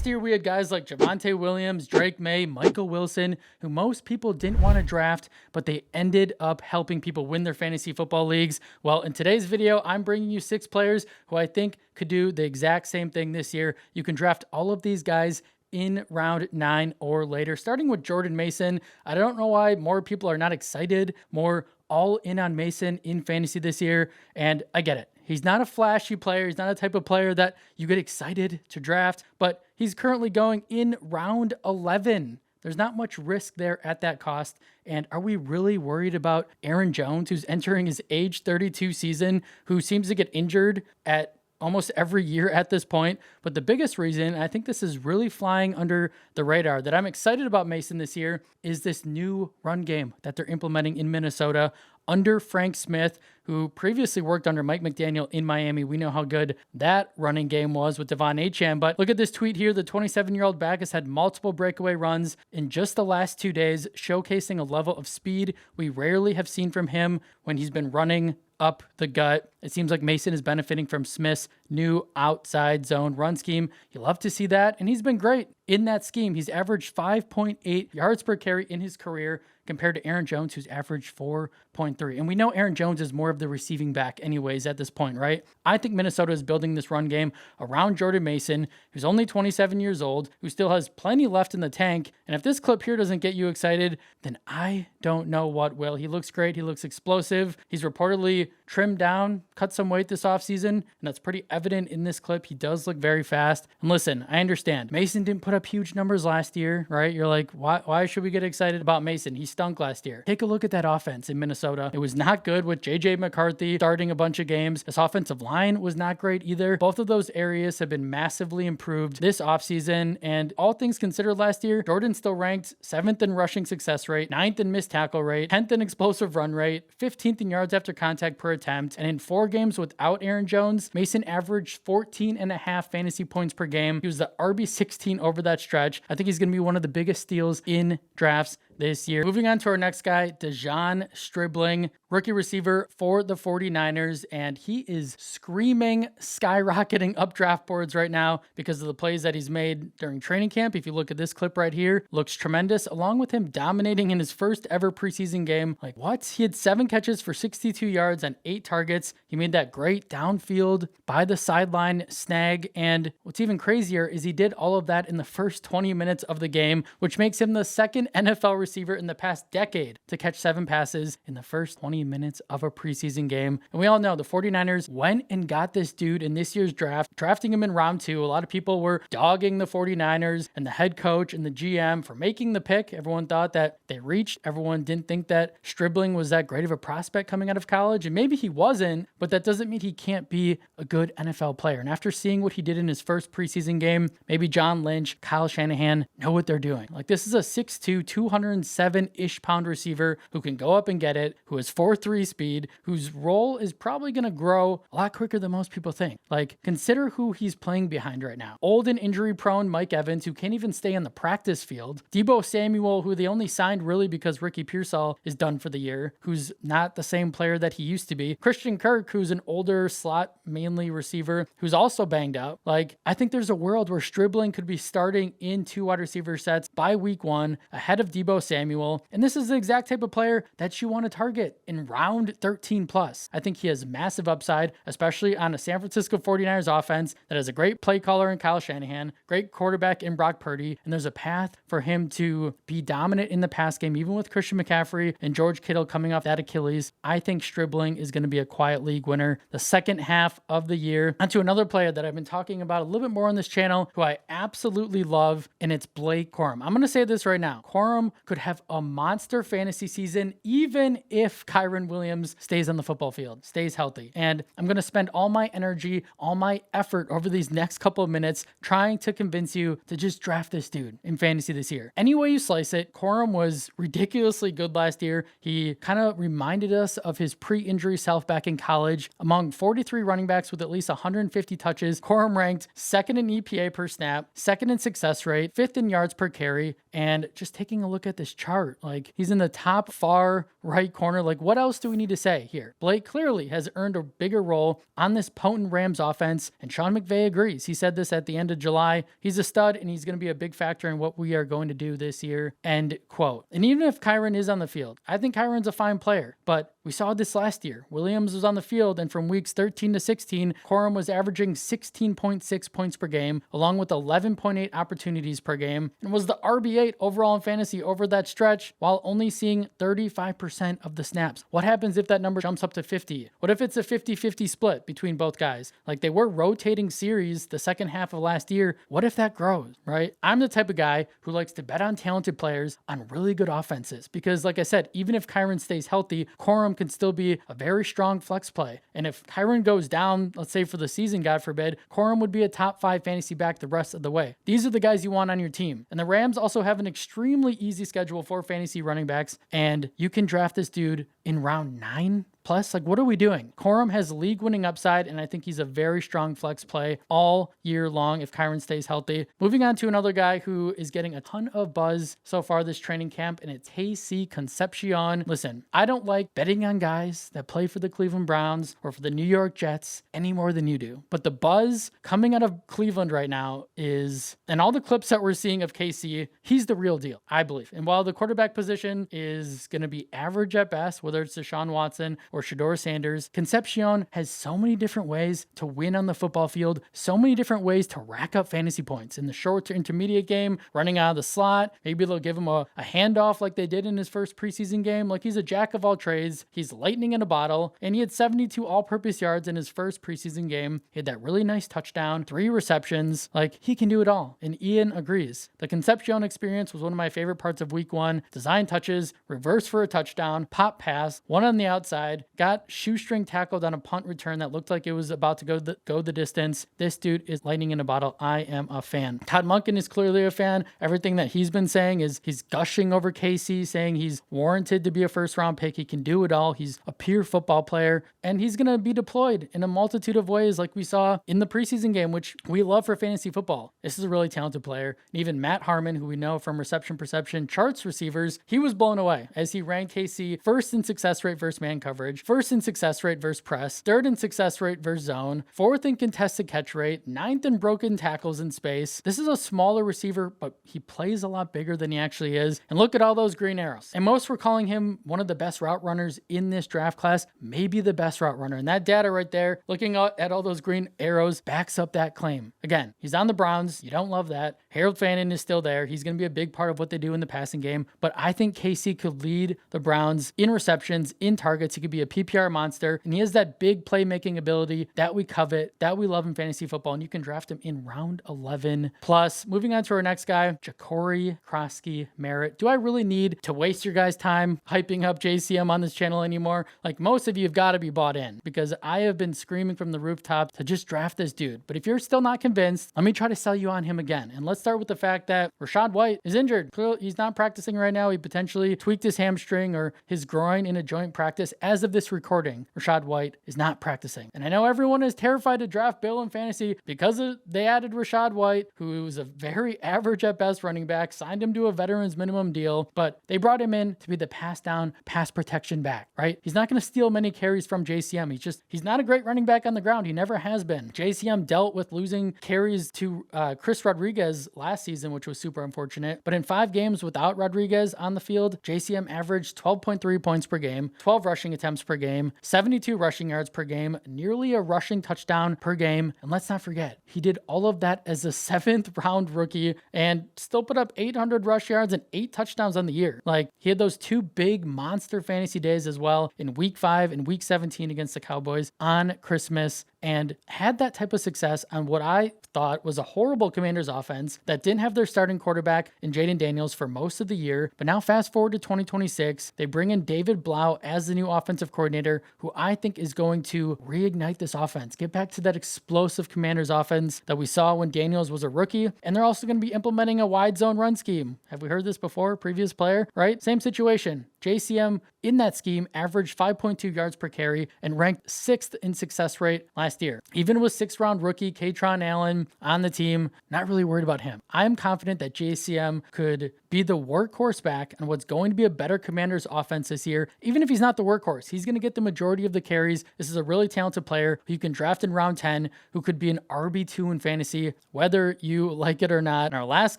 Last year, we had guys like Javonte Williams, Drake May, Michael Wilson, who most people didn't want to draft, but they ended up helping people win their fantasy football leagues. Well, in today's video, I'm bringing you 6 players who I think could do the exact same thing this year. You can draft all of these guys in round 9 or later, starting with Jordan Mason. I don't know why more people are not excited, more all in on Mason in fantasy this year, and I get it. He's not a flashy player. He's not a type of player that you get excited to draft, but he's currently going in round 11. There's not much risk there at that cost. And are we really worried about Aaron Jones, who's entering his age 32 season, who seems to get injured at almost every year at this point? But the biggest reason, I think this is really flying under the radar, that I'm excited about Mason this year is this new run game that they're implementing in Minnesota under Frank Smith, who previously worked under Mike McDaniel in Miami. We know how good that running game was with Devon Achane. But look at this tweet here. The 27-year-old back has had multiple breakaway runs in just the last 2 days, showcasing a level of speed we rarely have seen from him when he's been running up the gut. It seems like Mason is benefiting from Smith's new outside zone run scheme. You love to see that, and he's been great in that scheme. He's averaged 5.8 yards per carry in his career compared to Aaron Jones, who's averaged 4.3. And we know Aaron Jones is more of the receiving back anyways at this point, right? I think Minnesota is building this run game around Jordan Mason, who's only 27 years old, who still has plenty left in the tank. And if this clip here doesn't get you excited, then I don't know what will. He looks great. He looks explosive. He's reportedly trimmed down, cut some weight this offseason, and that's pretty evident in this clip. He does look very fast. And listen, I understand. Mason didn't put up huge numbers last year, right? You're like, why should we get excited about Mason? He stunk last year. Take a look at that offense in Minnesota. It was not good with JJ McCarthy starting a bunch of games. This offensive line was not great either. Both of those areas have been massively improved this offseason, and all things considered last year, Jordan still ranked 7th in rushing success rate, 9th in missed tackle rate, 10th in explosive run rate, 15th in yards after contact per attempt, and in 4 games without Aaron Jones, Mason averaged 14.5 fantasy points per game. He was the RB16 over that stretch. I think he's going to be one of the biggest steals in drafts this year. Moving on to our next guy, De'Zhaun Stribling, rookie receiver for the 49ers, and he is screaming, skyrocketing up draft boards right now because of the plays that he's made during training camp. If you look at this clip right here, looks tremendous, along with him dominating in his first ever preseason game. Like, what? He had 7 catches for 62 yards on 8 targets. He made that great downfield by the sideline snag, and what's even crazier is he did all of that in the first 20 minutes of the game, which makes him the second NFL receiver in the past decade to catch 7 passes in the first 20 minutes of a preseason game. And we all know the 49ers went and got this dude in this year's draft, drafting him in round 2. A lot of people were dogging the 49ers and the head coach and the GM for making the pick. Everyone thought that they reached. Everyone didn't think that Stribling was that great of a prospect coming out of college, and maybe he wasn't, but that doesn't mean he can't be a good NFL player. And after seeing what he did in his first preseason game, maybe John Lynch, Kyle Shanahan know what they're doing. Like, this is a 6'2", 207-ish pound receiver who can go up and get it, who has 4.3 speed, whose role is probably going to grow a lot quicker than most people think. Like, consider who he's playing behind right now. Old and injury-prone Mike Evans, who can't even stay on the practice field. Deebo Samuel, who they only signed really because Ricky Pearsall is done for the year, who's not the same player that he used to be. Christian Kirk, who's an older slot mainly receiver, who's also banged up. Like, I think there's a world where Stribling could be starting in 2 wide receiver sets by week 1 ahead of Deebo Samuel. And this is the exact type of player that you want to target in round 13 plus. I think he has massive upside, especially on a San Francisco 49ers offense that has a great play caller in Kyle Shanahan, great quarterback in Brock Purdy, and there's a path for him to be dominant in the pass game, even with Christian McCaffrey and George Kittle coming off that Achilles. I think Stribling is going to be a quiet league winner the second half of the year. On to another player that I've been talking about a little bit more on this channel, who I absolutely love, and it's Blake Corum. I'm going to say this right now. Corum could have a monster fantasy season even if Kyren Williams stays on the football field, stays healthy. And I'm going to spend all my energy, all my effort over these next couple of minutes trying to convince you to just draft this dude in fantasy this year. Any way you slice it, Corum was ridiculously good last year. He kind of reminded us of his pre-injury self back in college. Among 43 running backs with at least 150 touches, Corum ranked 2nd in EPA per snap, 2nd in success rate, 5th in yards per carry, and just taking a look at this chart, like, he's in the top far right corner. Like, what else do we need to say here? Blake clearly has earned a bigger role on this potent Rams offense, and Sean McVay agrees. He said this at the end of July. He's a stud, and he's going to be a big factor in what we are going to do this year, end quote. And even if Kyren is on the field, I think Kyren's a fine player, but we saw this last year. Williams was on the field, and from weeks 13 to 16, Corum was averaging 16.6 points per game, along with 11.8 opportunities per game, and was the RB8 overall in fantasy over that stretch, while only seeing 35% of the snaps. What happens if that number jumps up to 50? What if it's a 50-50 split between both guys? Like, they were rotating series the second half of last year. What if that grows, right? I'm the type of guy who likes to bet on talented players on really good offenses, because like I said, even if Kyren stays healthy, Corum can still be a very strong flex play. And if Kyren goes down, let's say for the season, God forbid, Corum would be a top 5 fantasy back the rest of the way. These are the guys you want on your team. And the Rams also have an extremely easy schedule for fantasy running backs, and you can draft this dude in round 9 plus. Like, what are we doing? Corum has league-winning upside, and I think he's a very strong flex play all year long if Kyren stays healthy. Moving on to another guy who is getting a ton of buzz so far this training camp, and it's KC Concepcion. Listen, I don't like betting on guys that play for the Cleveland Browns or for the New York Jets any more than you do. But the buzz coming out of Cleveland right now is, and all the clips that we're seeing of KC, he's the real deal, I believe. And while the quarterback position is going to be average at best, whether it's Deshaun Watson or Shedeur Sanders, Concepcion has so many different ways to win on the football field, so many different ways to rack up fantasy points in the short to intermediate game, running out of the slot. Maybe they'll give him a handoff like they did in his first preseason game. Like, he's a jack of all trades. He's lightning in a bottle, and he had 72 all-purpose yards in his first preseason game. He had that really nice touchdown, 3 receptions. Like, he can do it all, and Ian agrees. The Concepcion experience was one of my favorite parts of week 1. Design touches, reverse for a touchdown, pop pass, one on the outside, got shoestring tackled on a punt return that looked like it was about to go the distance. This dude is lightning in a bottle. I am a fan. Todd Monken is clearly a fan. Everything that he's been saying is he's gushing over KC, saying he's warranted to be a first-round pick. He can do it all. He's a pure football player, and he's going to be deployed in a multitude of ways like we saw in the preseason game, which we love for fantasy football. This is a really talented player. And even Matt Harmon, who we know from Reception Perception charts receivers, he was blown away as he ranked KC first in success rate versus man coverage, first in success rate versus press, third in success rate versus zone, fourth in contested catch rate, ninth in broken tackles in space. This is a smaller receiver, but he plays a lot bigger than he actually is. And look at all those green arrows. And most were calling him one of the best route runners in this draft class, maybe the best route runner. And that data right there, looking at all those green arrows, backs up that claim. Again, he's on the Browns. You don't love that. Harold Fannin is still there. He's going to be a big part of what they do in the passing game. But I think KC could lead the Browns in receptions, in targets. He could be a PPR monster. And he has that big playmaking ability that we covet, that we love in fantasy football. And you can draft him in round 11 plus. Moving on to our next guy, Jacory Krosky Merritt. Do I really need to waste your guys' time hyping up JCM on this channel anymore? Like, most of you have got to be bought in, because I have been screaming from the rooftop to just draft this dude. But if you're still not convinced, let me try to sell you on him again. And let's start with the fact that Rachaad White is injured. He's not practicing right now. He potentially tweaked his hamstring or his groin in a joint practice. As of this recording, Rachaad White is not practicing. And I know everyone is terrified to draft Bill in fantasy because they added Rachaad White, who was a very average at best running back, signed him to a veteran's minimum deal, but they brought him in to be the pass down, pass protection back, right? He's not going to steal many carries from JCM. He's not a great running back on the ground. He never has been. JCM dealt with losing carries to Chris Rodriguez last season, which was super unfortunate. But in 5 games without Rodriguez on the field, JCM averaged 12.3 points per game, 12 rushing attempts per game, 72 rushing yards per game, nearly a rushing touchdown per game. And let's not forget, he did all of that as a 7th round rookie and still put up 800 rush yards and 8 touchdowns on the year. Like, he had those 2 big monster fantasy days as well in week 5 and week 17 against the Cowboys on Christmas, and had that type of success on what I thought was a horrible Commanders offense that didn't have their starting quarterback in Jaden Daniels for most of the year. But now fast forward to 2026, they bring in David Blau as the new offensive coordinator, who I think is going to reignite this offense, get back to that explosive Commanders offense that we saw when Daniels was a rookie. And they're also going to be implementing a wide zone run scheme. Have we heard this before? Previous player, right? Same situation. JCM in that scheme averaged 5.2 yards per carry and ranked 6th in success rate last year. Even with 6th-round rookie Katron Allen on the team, not really worried about him. I'm confident that JCM could be the workhorse back on what's going to be a better Commanders offense this year. Even if he's not the workhorse, he's going to get the majority of the carries. This is a really talented player who you can draft in round 10, who could be an RB2 in fantasy, whether you like it or not. And our last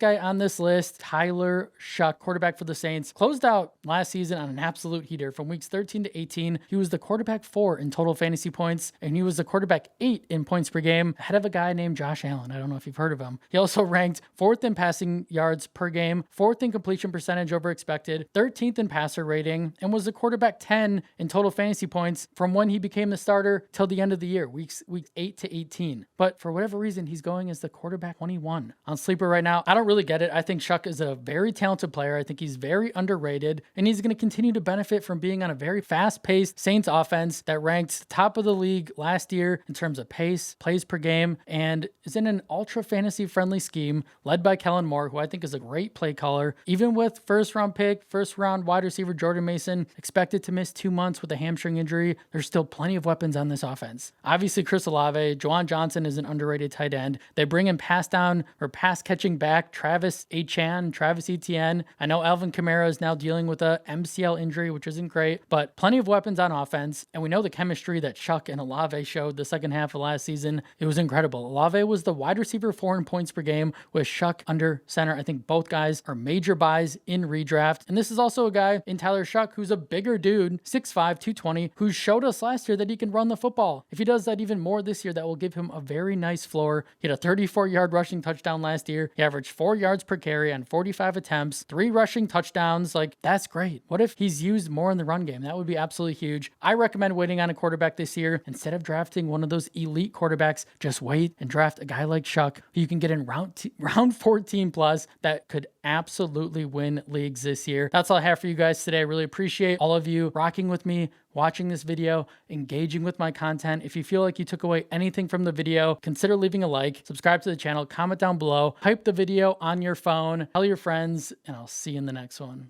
guy on this list, Tyler Shough, quarterback for the Saints, closed out last season on an absolute heater. From weeks 13 to 18, he was the quarterback 4 in total fantasy points, and he was the quarterback 8 in points per game, ahead of a guy named Josh Allen. I don't know if you've heard of him. He also ranked 4th in passing yards per game, 4th in completion percentage over expected, 13th in passer rating, and was the quarterback 10 in total fantasy points from when he became the starter till the end of the year, weeks 8 to 18. But for whatever reason, he's going as the quarterback 21 on Sleeper right now. I don't really get it. I think Shough is a very talented player. I think he's very underrated, and he's going to continue to benefit from being on a very fast-paced Saints offense that ranked top of the league last year in terms of pace, plays per game, and is in an ultra fantasy-friendly scheme led by Kellen Moore, who I think is a great play caller. Even with first-round pick, first-round wide receiver Jordan Mason expected to miss 2 months with a hamstring injury, there's still plenty of weapons on this offense. Obviously, Chris Olave, Juwan Johnson is an underrated tight end. They bring in pass catching back Travis Etienne. I know Alvin Kamara is now dealing with a MCL injury, which isn't great, but plenty of weapons on offense. And we know the chemistry that Shough and Olave showed the second half of last season. It was incredible. Olave was the wide receiver 4 in points per game with Shough under center. I think both guys are major buys in redraft. And this is also a guy in Tyler Shough who's a bigger dude, 6'5", 220, who showed us last year that he can run the football. If he does that even more this year, that will give him a very nice floor. He had a 34-yard rushing touchdown last year. He averaged 4 yards per carry on 45 attempts, 3 rushing touchdowns. Like, that's great. What if he's used more in the run game? That would be absolutely huge. I recommend waiting on a quarterback this year. Instead of drafting one of those elite quarterbacks, just wait and draft a guy like Shough who you can get in round 14 plus that could absolutely win leagues this year. That's all I have for you guys today. I really appreciate all of you rocking with me, watching this video, engaging with my content. If you feel like you took away anything from the video, consider leaving a like, subscribe to the channel, comment down below, hype the video on your phone, tell your friends, and I'll see you in the next one.